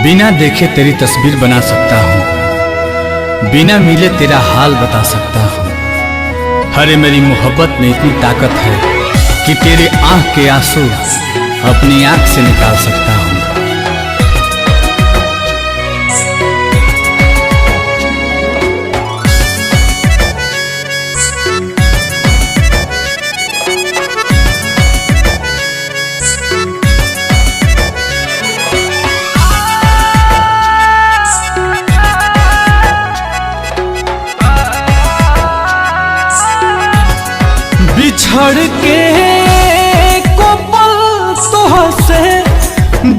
बिना देखे तेरी तस्वीर बना सकता हूँ, बिना मिले तेरा हाल बता सकता हूँ। अरे मेरी मोहब्बत में इतनी ताकत है कि तेरे आँख के आंसू अपनी आँख से निकाल सकता हूँ। बिछड़ के कोपल तोहसे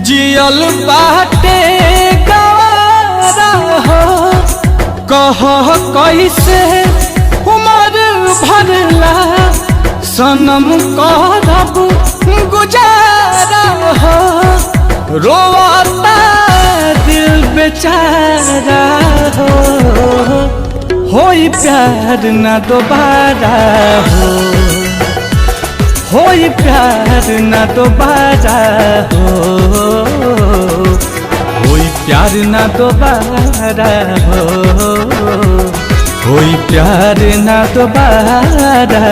जियल बाटे गवारा हो। कह कैसे उमर भरला सनम करब गुजारा हो। रोवाता दिल बेचारा हो, होई प्यार न दोबारा हो, होई प्यार न दोबारा हो, होई प्यार न दोबारा हो, होई प्यार न दोबारा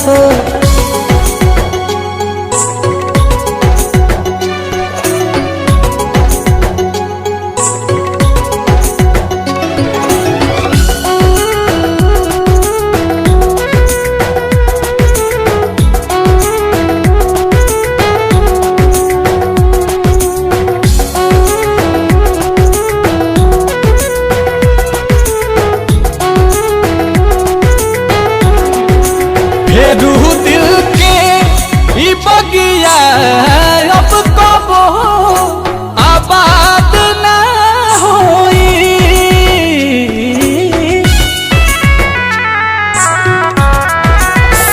हो। रूह दिल के ई बगिया अब कबो आबाद ना होई।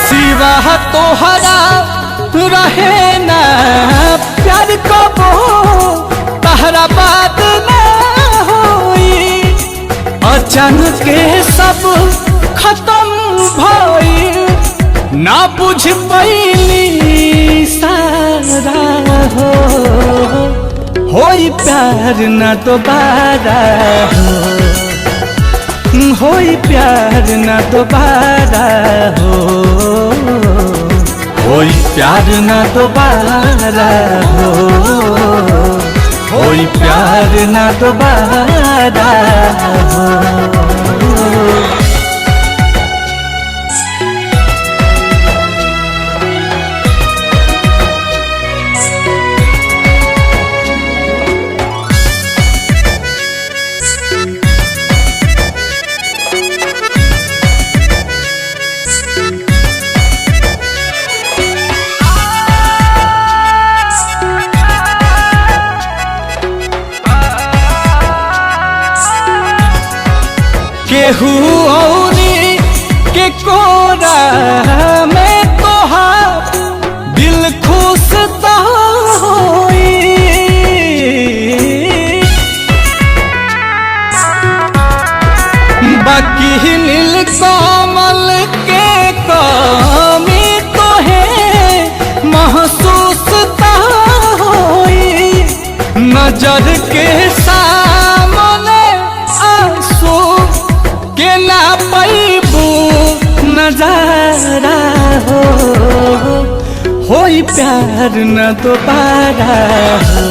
सिवा तोहरा रहे ना प्यार कबो तहरा बात ना होई। अचानक के सब खत्म भई, ना बुझ पैली सारा हो। होई प्यार न दोबारा हो, होई प्यार न दोबारा हो, होई प्यार न दोबारा हो, होई प्यार न दोबारा हो। केहू औरी के कोरा में तोहार दिल खुश तो होई। बाकी नील कमल के कमी तोहे महसूस तो होई। नजर के सामने आंसू के ना पैबू नजारा हो। होई प्यार न दोबारा हो,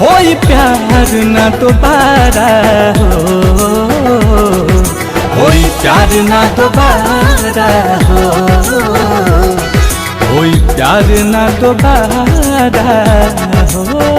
होई प्यार न दोबारा हो, होई प्यार न दोबारा हो, होई प्यार न दोबारा हो।